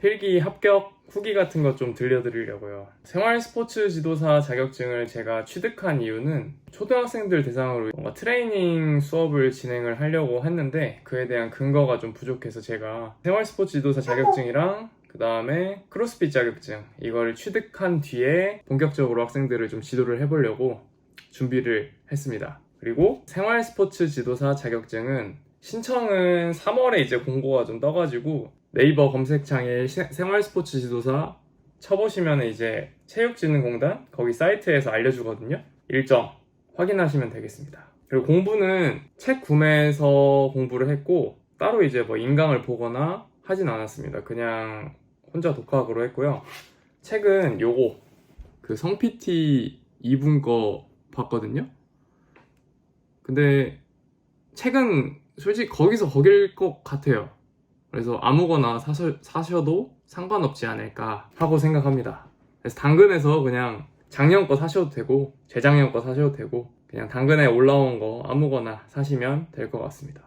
필기 합격 후기 같은 거 좀 들려드리려고요. 생활 스포츠 지도사 자격증을 제가 취득한 이유는 초등학생들 대상으로 뭔가 트레이닝 수업을 진행을 하려고 했는데 그에 대한 근거가 좀 부족해서 제가 생활 스포츠 지도사 자격증이랑 그 다음에 크로스핏 자격증 이걸 취득한 뒤에 본격적으로 학생들을 좀 지도를 해보려고 준비를 했습니다. 그리고 생활 스포츠 지도사 자격증은 신청은 3월에 이제 공고가 좀 떠가지고 네이버 검색창에 생활 스포츠 지도사 쳐보시면 이제 체육진흥공단 거기 사이트에서 알려주거든요. 일정 확인하시면 되겠습니다. 그리고 공부는 책 구매해서 공부를 했고 따로 이제 뭐 인강을 보거나 하진 않았습니다. 그냥 혼자 독학으로 했고요. 책은 요거 그 성 PT 2분 거 봤거든요. 근데 책은 솔직히 거기서 거길 것 같아요. 그래서 아무거나 사셔도 상관없지 않을까 하고 생각합니다. 그래서 당근에서 그냥 작년 거 사셔도 되고 재작년 거 사셔도 되고 그냥 당근에 올라온 거 아무거나 사시면 될 것 같습니다.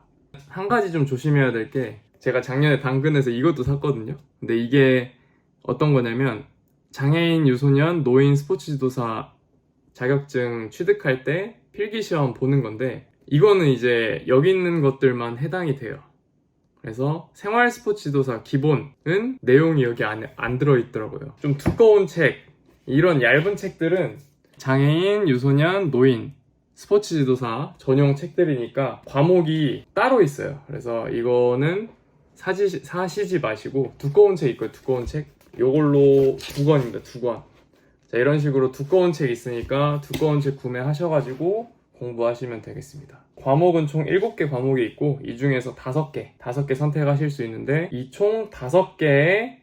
한 가지 좀 조심해야 될 게 제가 작년에 당근에서 이것도 샀거든요. 근데 이게 어떤 거냐면 장애인, 유소년, 노인 스포츠 지도사 자격증 취득할 때 필기시험 보는 건데 이거는 이제 여기 있는 것들만 해당이 돼요. 그래서 생활 스포츠 지도사 기본은 내용이 여기 안에 안 들어있더라고요. 좀 두꺼운 책, 이런 얇은 책들은 장애인, 유소년, 노인 스포츠 지도사 전용 책들이니까 과목이 따로 있어요. 그래서 이거는 사시지 마시고 두꺼운 책 있고요. 두꺼운 책 요걸로 2권입니다. 2권. 자, 이런 식으로 두꺼운 책 있으니까 두꺼운 책 구매하셔가지고 공부하시면 되겠습니다. 과목은 총 7개 과목이 있고 이 중에서 5개 선택하실 수 있는데 이 총 5개의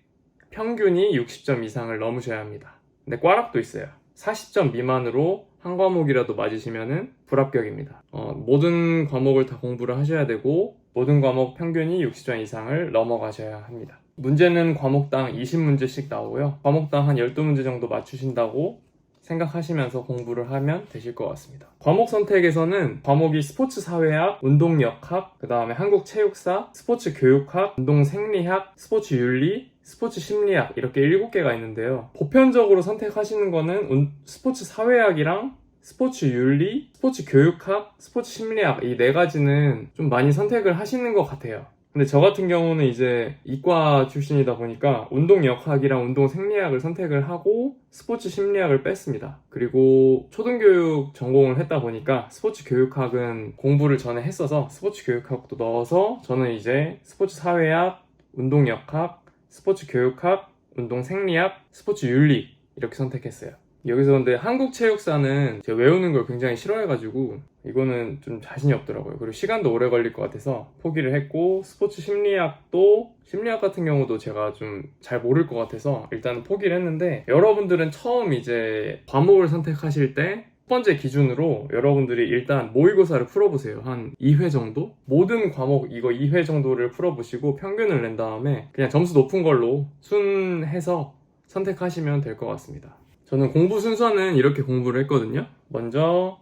평균이 60점 이상을 넘으셔야 합니다. 근데 꽈락도 있어요. 40점 미만으로 한 과목이라도 맞으시면은 불합격입니다. 모든 과목을 다 공부를 하셔야 되고 모든 과목 평균이 60점 이상을 넘어가셔야 합니다. 문제는 과목당 20문제씩 나오고요. 과목당 한 12문제 정도 맞추신다고 생각하시면서 공부를 하면 되실 것 같습니다. 과목 선택에서는 과목이 스포츠 사회학, 운동역학, 그 다음에 한국체육사, 스포츠 교육학, 운동생리학, 스포츠 윤리, 스포츠 심리학 이렇게 7개가 있는데요. 보편적으로 선택하시는 거는 스포츠 사회학이랑 스포츠 윤리, 스포츠 교육학, 스포츠 심리학 이 4가지는 좀 많이 선택을 하시는 것 같아요. 근데 저 같은 경우는 이제 이과 출신이다 보니까 운동역학이랑 운동생리학을 선택을 하고 스포츠 심리학을 뺐습니다. 그리고 초등교육 전공을 했다 보니까 스포츠 교육학은 공부를 전에 했어서 스포츠 교육학도 넣어서 저는 이제 스포츠 사회학, 운동역학, 스포츠 교육학, 운동생리학, 스포츠 윤리 이렇게 선택했어요. 여기서 근데 한국체육사는 제가 외우는 걸 굉장히 싫어해가지고 이거는 좀 자신이 없더라고요. 그리고 시간도 오래 걸릴 것 같아서 포기를 했고 스포츠 심리학도 심리학 같은 경우도 제가 좀 잘 모를 것 같아서 일단은 포기를 했는데 여러분들은 처음 이제 과목을 선택하실 때 첫 번째 기준으로 여러분들이 일단 모의고사를 풀어보세요. 한 2회 정도? 모든 과목 이거 2회 정도를 풀어보시고 평균을 낸 다음에 그냥 점수 높은 걸로 순해서 선택하시면 될 것 같습니다. 저는 공부 순서는 이렇게 공부를 했거든요. 먼저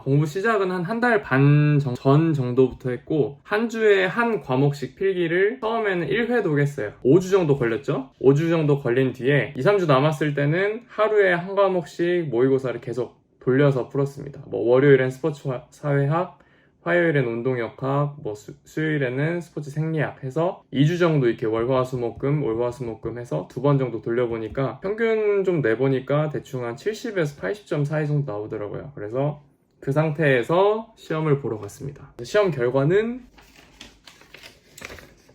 공부 시작은 한 달 반 전 정도부터 했고 한 주에 한 과목씩 필기를 처음에는 1회독 했어요. 5주 정도 걸렸죠? 5주 정도 걸린 뒤에 2, 3주 남았을 때는 하루에 한 과목씩 모의고사를 계속 돌려서 풀었습니다. 뭐 월요일엔 스포츠 사회학, 화요일엔 운동역학, 뭐 수요일에는 스포츠 생리학 해서 2주 정도 이렇게 월화수목금 해서 2번 정도 돌려보니까 평균 좀 내보니까 대충 한 70에서 80점 사이 정도 나오더라고요. 그래서 그 상태에서 시험을 보러 갔습니다. 시험 결과는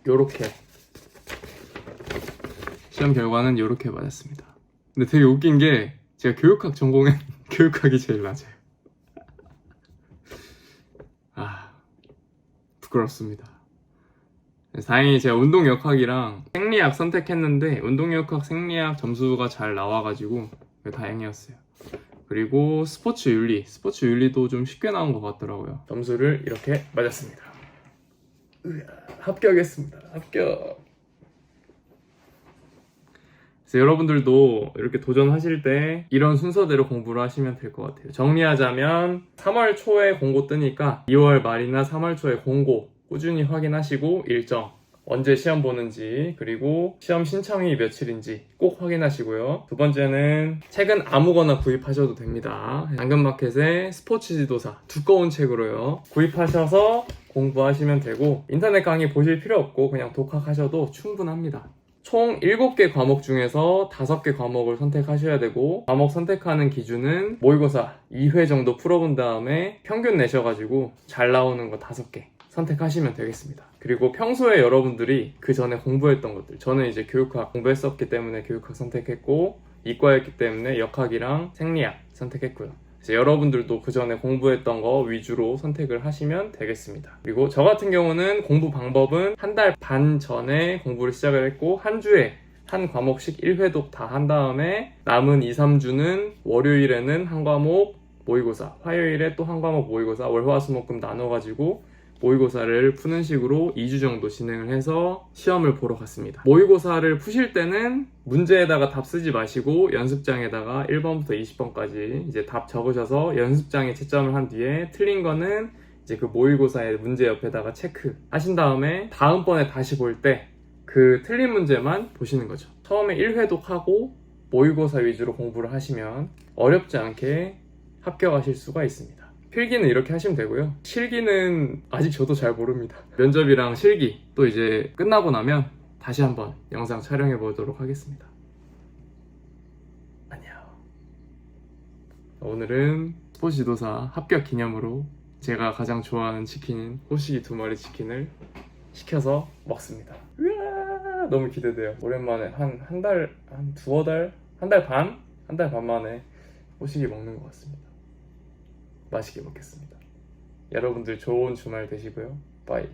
요렇게 맞았습니다. 근데 되게 웃긴 게 제가 교육학 전공엔 교육학이 제일 맞아요. 부끄럽습니다. 다행히 제가 운동역학이랑 생리학 선택했는데 운동역학, 생리학 점수가 잘 나와가지고 다행이었어요. 그리고 스포츠 윤리도 좀 쉽게 나온 것 같더라고요. 점수를 이렇게 맞았습니다. 합격했습니다. 합격. 그래서 여러분들도 이렇게 도전하실 때 이런 순서대로 공부를 하시면 될 것 같아요. 정리하자면 3월 초에 공고 뜨니까 2월 말이나 3월 초에 공고 꾸준히 확인하시고 일정 언제 시험 보는지, 그리고 시험 신청이 며칠인지 꼭 확인하시고요. 두 번째는 책은 아무거나 구입하셔도 됩니다. 당근마켓의 스포츠 지도사 두꺼운 책으로요. 구입하셔서 공부하시면 되고 인터넷 강의 보실 필요 없고 그냥 독학하셔도 충분합니다. 총 7개 과목 중에서 5개 과목을 선택하셔야 되고 과목 선택하는 기준은 모의고사 2회 정도 풀어본 다음에 평균 내셔가지고 잘 나오는 거 5개 선택하시면 되겠습니다. 그리고 평소에 여러분들이 그 전에 공부했던 것들, 저는 이제 교육학 공부했었기 때문에 교육학 선택했고 이과였기 때문에 역학이랑 생리학 선택했고요. 그래서 여러분들도 그 전에 공부했던 거 위주로 선택을 하시면 되겠습니다. 그리고 저 같은 경우는 공부 방법은 한 달 반 전에 공부를 시작을 했고 한 주에 한 과목씩 1회독 다 한 다음에 남은 2, 3주는 월요일에는 한 과목 모의고사, 화요일에 또 한 과목 모의고사, 월화수목금 나눠가지고 모의고사를 푸는 식으로 2주 정도 진행을 해서 시험을 보러 갔습니다. 모의고사를 푸실 때는 문제에다가 답 쓰지 마시고 연습장에다가 1번부터 20번까지 이제 답 적으셔서 연습장에 채점을 한 뒤에 틀린 거는 이제 그 모의고사의 문제 옆에다가 체크 하신 다음에 다음번에 다시 볼 때 그 틀린 문제만 보시는 거죠. 처음에 1회독 하고 모의고사 위주로 공부를 하시면 어렵지 않게 합격하실 수가 있습니다. 필기는 이렇게 하시면 되고요. 실기는 아직 저도 잘 모릅니다. 면접이랑 실기 또 이제 끝나고 나면 다시 한번 영상 촬영해 보도록 하겠습니다. 안녕. 오늘은 스포츠 지도사 합격 기념으로 제가 가장 좋아하는 치킨인 호식이 2마리 치킨을 시켜서 먹습니다. 으아, 너무 기대돼요. 오랜만에 한 달 반 만에 호식이 먹는 것 같습니다. 맛있게 먹겠습니다. 여러분들 좋은 주말 되시고요. 빠이.